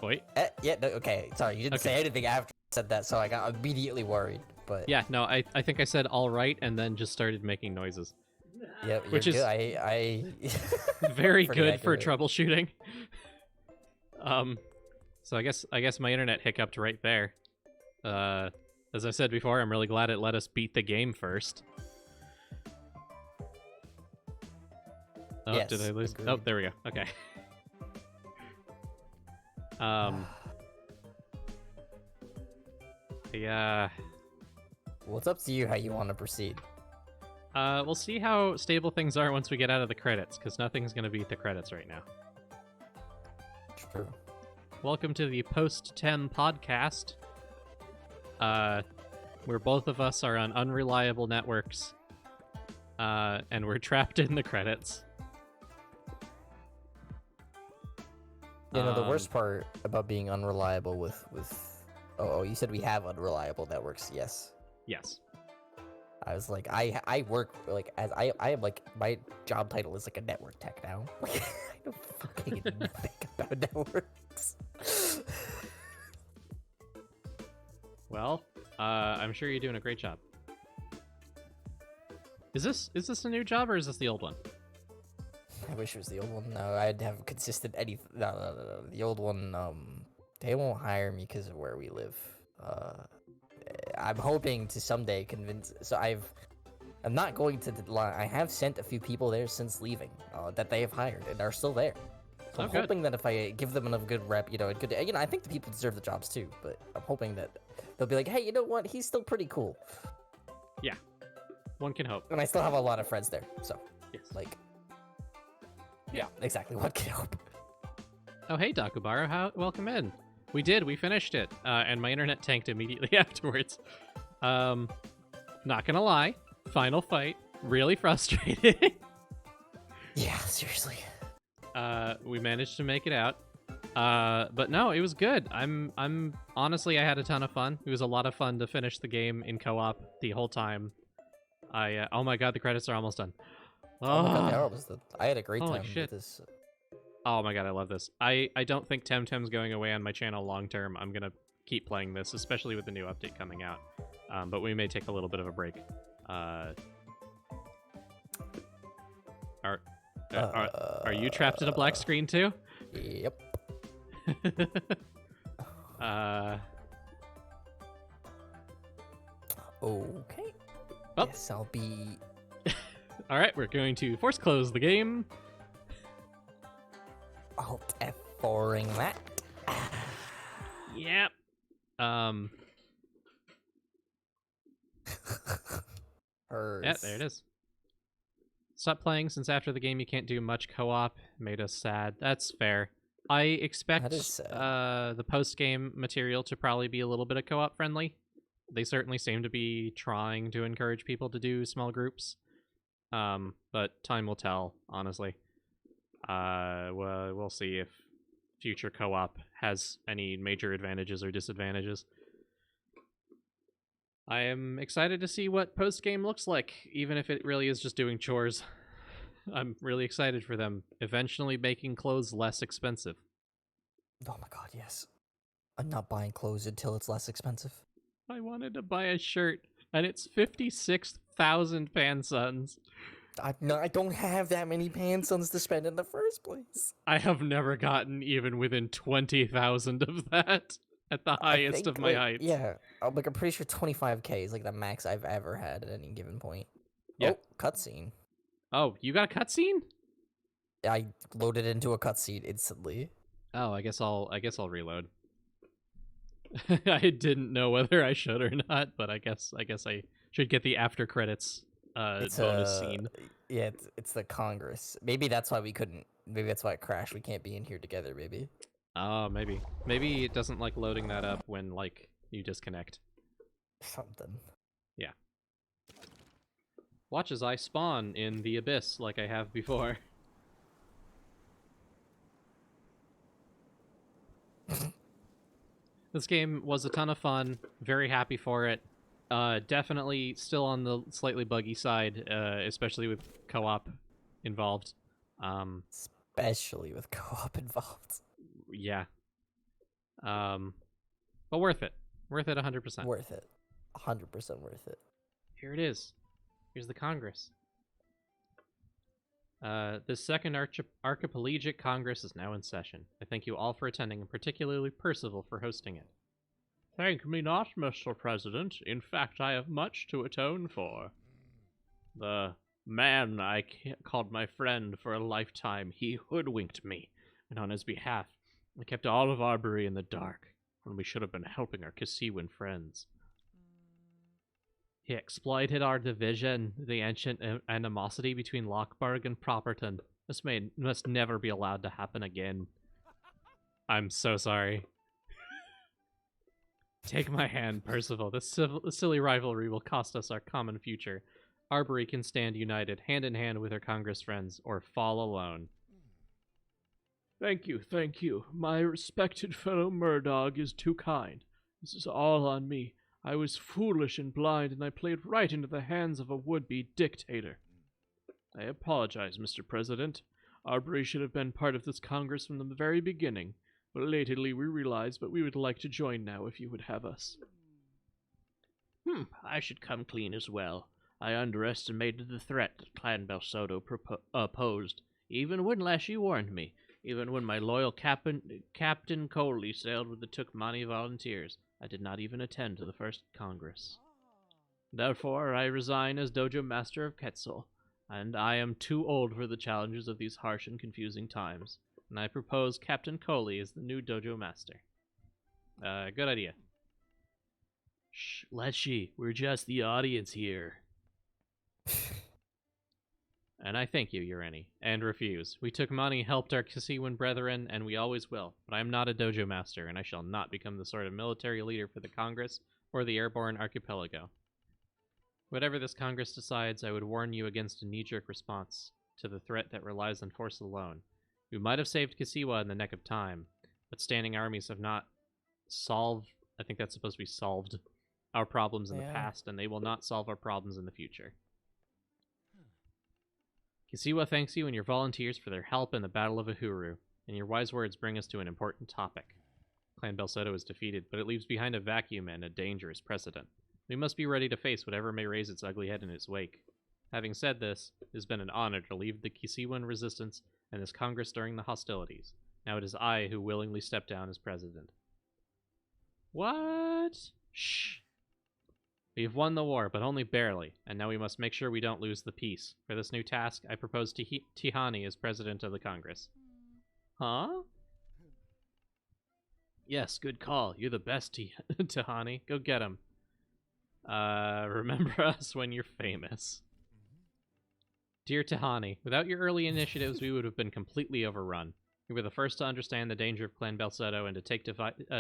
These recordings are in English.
Wait. Yeah, no, okay. Sorry, you didn't say anything after I said that, so I got immediately worried. But Yeah, no, I think I said all right and then just started making noises. yeah, you're Which good. is I very pretty good for accurate. troubleshooting. So I guess my internet hiccuped right there. As I said before, I'm really glad it let us beat the game first. Oh, Yes, did I lose? agreed. Oh, there we go. Okay. Yeah. Well, it's up to you how you want to proceed. We'll see how stable things are once we get out of the credits, because nothing's gonna beat the credits right now. True. Welcome to the Post-10 podcast, where both of us are on unreliable networks, and we're trapped in the credits. You know, the worst part about being unreliable with oh, you said we have unreliable networks. Yes. Yes. I was like, I work like as I am like my job title is like a network tech now. I know fucking nothing about networks. Well, I'm sure you're doing a great job. Is this a new job or is this the old one? I wish it was the old one. No, I'd have consistent anything. No. The old one, they won't hire me because of where we live. I'm hoping to someday convince. So I'm not going to lie. I have sent a few people there since leaving that they have hired and are still there. So I'm hoping that if I give them enough good rep, I think the people deserve the jobs too. But I'm hoping that they'll be like, hey, you know what? He's still pretty cool. Yeah, one can hope. And I still have a lot of friends there. So yes, like. Yeah, exactly. What can help? Oh, hey, Dakubaro. Welcome in. We finished it. And my internet tanked immediately afterwards. Not gonna lie. Final fight. Really frustrating. Yeah, seriously. We managed to make it out. But no, it was good. I'm honestly, I had a ton of fun. It was a lot of fun to finish the game in co-op the whole time. Oh my god, the credits are almost done. Oh my god, they are almost done. I had a great time with this. Oh my god, I love this. I don't think Temtem's going away on my channel long term. I'm gonna keep playing this, especially with the new update coming out. But we may take a little bit of a break. Are you trapped in a black screen too? Yep. Okay. Oh. Yes, I'll be. All right, we're going to force close the game. Alt F4ing that. Yep. Yeah, there it is. Stop playing since after the game you can't do much co-op. Made us sad. That's fair. I expect the post-game material to probably be a little bit of co-op friendly. They certainly seem to be trying to encourage people to do small groups. But time will tell, honestly. We'll see if future co-op has any major advantages or disadvantages. I am excited to see what post-game looks like, even if it really is just doing chores. I'm really excited for them eventually making clothes less expensive. Oh my god, yes. I'm not buying clothes until it's less expensive. I wanted to buy a shirt, and it's 56,000 pansuns. I don't have that many pansuns to spend in the first place. I have never gotten even within 20,000 of that at the highest of my heights. Yeah, I'm pretty sure 25k is like the max I've ever had at any given point. Yeah. Oh, cutscene. Oh, you got a cutscene? I loaded into a cutscene instantly. Oh, I guess I'll reload. I didn't know whether I should or not, but I guess I should get the after credits bonus scene. Yeah, it's the Congress. Maybe that's why we couldn't. Maybe that's why it crashed. We can't be in here together. Maybe. Oh, maybe it doesn't like loading that up when like you disconnect. Something. Yeah. Watch as I spawn in the abyss like I have before. This game was a ton of fun. Very happy for it. Definitely still on the slightly buggy side, especially with co-op involved. Especially with co-op involved. Yeah. But worth it. Worth it 100%. Worth it. 100% worth it. Here it is. Here's the Congress. The second Archipelagic Congress is now in session. I thank you all for attending, and particularly Percival for hosting it. Thank me not, Mr. President. In fact, I have much to atone for. The man I called my friend for a lifetime, he hoodwinked me, and on his behalf, I kept all of Arbery in the dark, when we should have been helping our Kisiwan friends. He exploited our division, the ancient animosity between Lockburg and Properton. This must never be allowed to happen again. I'm so sorry. Take my hand, Percival. This silly rivalry will cost us our common future. Arbery can stand united, hand in hand with her Congress friends, or fall alone. Thank you, thank you. My respected fellow Murdog is too kind. This is all on me. I was foolish and blind, and I played right into the hands of a would-be dictator. I apologize, Mr. President. Arbery should have been part of this Congress from the very beginning. Belatedly, we realize, but we would like to join now if you would have us. I should come clean as well. I underestimated the threat that Clan Belsodo posed, even when Leshii warned me, even when my loyal Captain Coley sailed with the Tukmani volunteers. I did not even attend to the first Congress. Therefore, I resign as Dojo Master of Quetzal, and I am too old for the challenges of these harsh and confusing times. And I propose Captain Coley as the new Dojo Master. Good idea. Shh, Leshii, we're just the audience here. And I thank you, Urani, and refuse. We took money, helped our Kisiwan brethren, and we always will. But I am not a Dojo Master, and I shall not become the sort of military leader for the Congress or the Airborne Archipelago. Whatever this Congress decides, I would warn you against a knee-jerk response to the threat that relies on force alone. We might have saved Kisiwa in the nick of time, but standing armies have not I think that's supposed to be solved, our problems in the past, and they will not solve our problems in the future. Kisiwa thanks you and your volunteers for their help in the Battle of Uhuru, and your wise words bring us to an important topic. Clan Belsodo is defeated, but it leaves behind a vacuum and a dangerous precedent. We must be ready to face whatever may raise its ugly head in its wake. Having said this, it has been an honor to lead the Kisiwan resistance and this Congress during the hostilities. Now it is I who willingly step down as president. What? Shh. We have won the war, but only barely, and now we must make sure we don't lose the peace. For this new task, I propose Tihani as president of the Congress. Huh? Yes, good call. You're the best, Tihani. Go get him. Remember us when you're famous. Dear Tihani, without your early initiatives, we would have been completely overrun. You were the first to understand the danger of Clan Belsodo and to take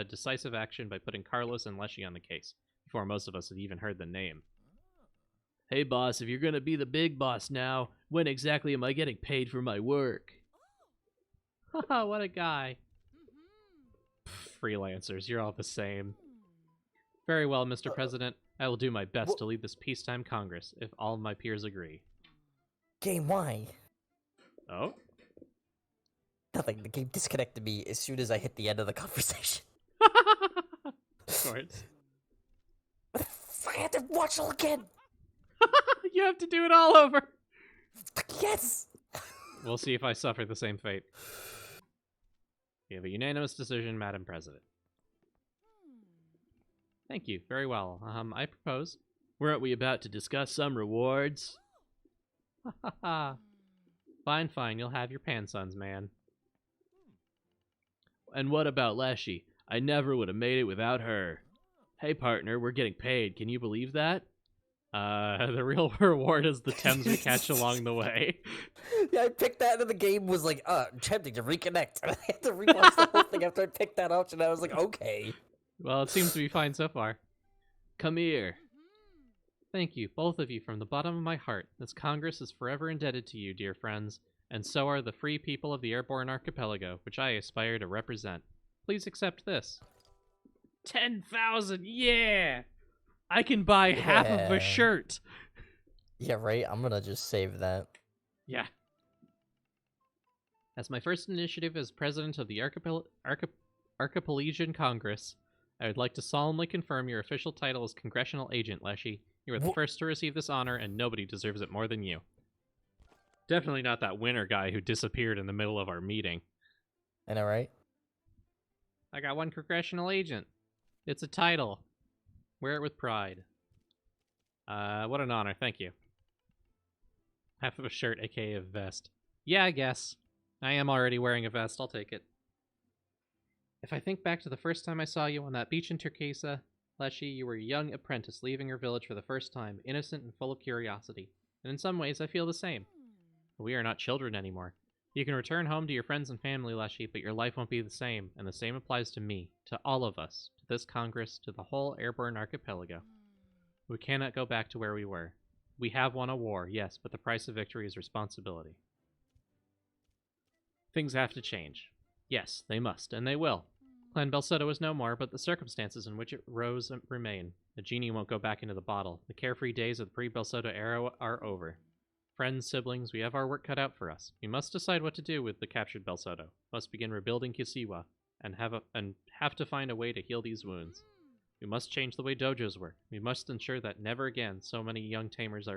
decisive action by putting Carlos and Leshii on the case, before most of us had even heard the name. Hey boss, if you're gonna be the big boss now, when exactly am I getting paid for my work? Haha, what a guy. Freelancers, you're all the same. Very well, Mr. President. I will do my best to lead this peacetime Congress, if all my peers agree. Game, why? Oh? Nothing. The game disconnected me as soon as I hit the end of the conversation. Of course. I had to watch it again! You have to do it all over! Yes! We'll see if I suffer the same fate. We have a unanimous decision, Madam President. Thank you. Very well. I propose. Weren't we about to discuss some rewards? Ha ha ha. Fine, fine. You'll have your pansons, man. And what about Leshii? I never would have made it without her. Hey, partner, we're getting paid. Can you believe that? The real reward is the Thames we catch along the way. Yeah, I picked that and the game was like, attempting to reconnect. And I had to rewatch the whole thing after I picked that option. I was like, okay. Well, it seems to be fine so far. Come here. Thank you, both of you, from the bottom of my heart. This Congress is forever indebted to you, dear friends, and so are the free people of the Airborne Archipelago, which I aspire to represent. Please accept this. 10,000, yeah! I can buy half of a shirt. Yeah, right? I'm gonna just save that. Yeah. As my first initiative as president of the Archipelagian Congress, I would like to solemnly confirm your official title as Congressional Agent, Leshii. You are the first to receive this honor, and nobody deserves it more than you. Definitely not that Winter guy who disappeared in the middle of our meeting. I know, right? I got one Congressional Agent. It's a title. Wear it with pride. What an honor, thank you. Half of a shirt, aka a vest. Yeah, I guess. I am already wearing a vest, I'll take it. If I think back to the first time I saw you on that beach in Turquesa, Leshii, you were a young apprentice leaving your village for the first time, innocent and full of curiosity. And in some ways, I feel the same. But we are not children anymore. You can return home to your friends and family, Leshii, but your life won't be the same, and the same applies to me, to all of us, to this Congress, to the whole airborne archipelago. We cannot go back to where we were. We have won a war, yes, but the price of victory is responsibility. Things have to change. Yes, they must, and they will. Clan Belsoto is no more, but the circumstances in which it rose remain. The genie won't go back into the bottle. The carefree days of the pre-Belsoto era are over. Friends, siblings, we have our work cut out for us. We must decide what to do with the captured Belsoto. Must begin rebuilding Kisiwa, and have to find a way to heal these wounds. We must change the way dojos work. We must ensure that never again so many young tamers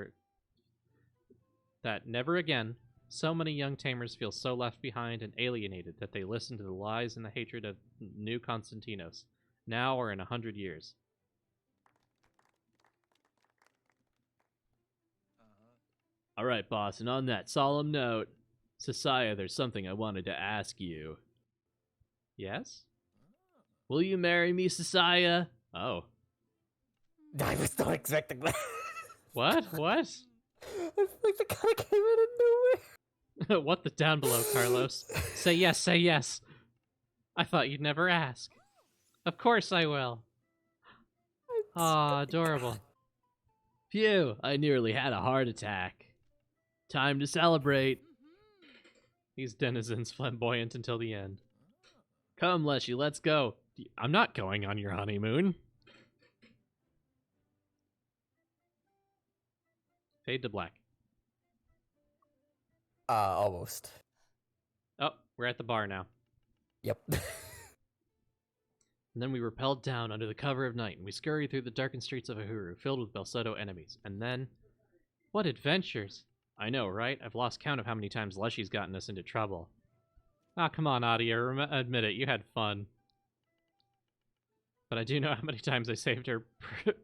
feel so left behind and alienated that they listen to the lies and the hatred of new Constantinos, now or in 100 years. All right, boss, and on that solemn note, Sasaya, there's something I wanted to ask you. Yes? Will you marry me, Sasaya? Oh. I was not expecting that. What? What? I feel like that kind of came out of nowhere. What the down below, Carlos? Say yes, say yes. I thought you'd never ask. Of course I will. Aw, adorable. Phew, I nearly had a heart attack. Time to celebrate. These denizens flamboyant until the end. Come, Leshii, let's go. I'm not going on your honeymoon. Fade to black. Almost. Oh, we're at the bar now. Yep. And then we rappelled down under the cover of night, and we scurried through the darkened streets of Uhuru, filled with Belsoto enemies. And then... what adventures! I know, right? I've lost count of how many times Leshii's gotten us into trouble. Ah, come on, Adia, admit it, you had fun. But I do know how many times I saved her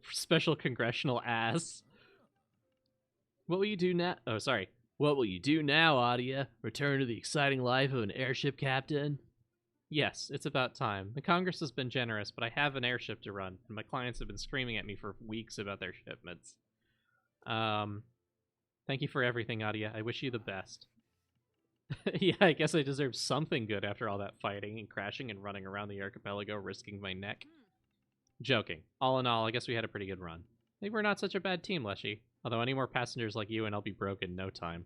special congressional ass. What will you do now? Oh, sorry. What will you do now, Adia? Return to the exciting life of an airship captain? Yes, it's about time. The Congress has been generous, but I have an airship to run, and my clients have been screaming at me for weeks about their shipments. Thank you for everything, Adia. I wish you the best. Yeah, I guess I deserve something good after all that fighting and crashing and running around the archipelago, risking my neck. Joking. All in all, I guess we had a pretty good run. Maybe we're not such a bad team, Leshii. Although any more passengers like you and I'll be broke in no time.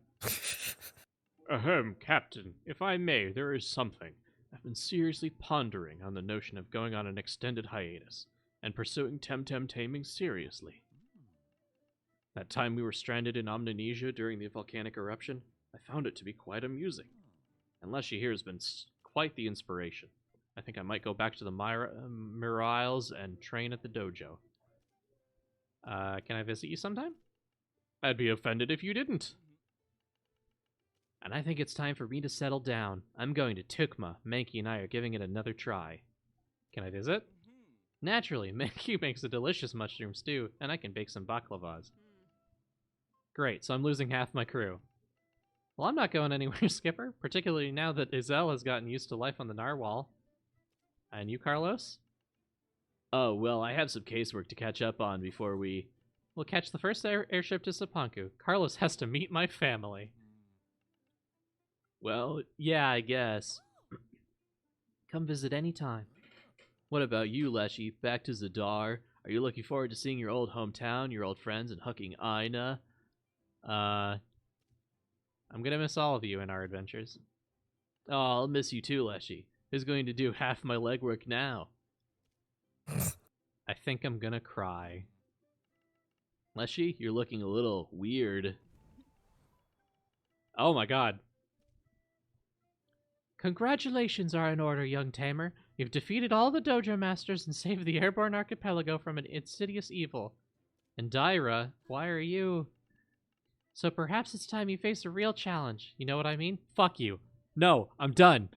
Ahem, Captain. If I may, there is something. I've been seriously pondering on the notion of going on an extended hiatus and pursuing Temtem taming seriously. That time we were stranded in Omninesia during the volcanic eruption, I found it to be quite amusing. And Leshii here has been quite the inspiration. I think I might go back to the Miriles and train at the dojo. Can I visit you sometime? I'd be offended if you didn't. And I think it's time for me to settle down. I'm going to Tukma. Mankey and I are giving it another try. Can I visit? Naturally, Mankey makes a delicious mushroom stew, and I can bake some baklavas. Great, so I'm losing half my crew. Well, I'm not going anywhere, Skipper, particularly now that Izel has gotten used to life on the Narwhal. And you, Carlos? Oh, well, I have some casework to catch up on before we... We'll catch the first airship to Sapanku. Carlos has to meet my family. Well, yeah, I guess. Come visit any time. What about you, Leshii? Back to Zadar? Are you looking forward to seeing your old hometown, your old friends, and hooking Aina? I'm gonna miss all of you in our adventures. Oh, I'll miss you too, Leshii. Who's going to do half my legwork now? I think I'm gonna cry. Leshii, you're looking a little weird. Oh my god. Congratulations are in order, young tamer. You've defeated all the dojo masters and saved the airborne archipelago from an insidious evil. And Daira, why are you... So perhaps it's time you face a real challenge. You know what I mean? Fuck you. No, I'm done.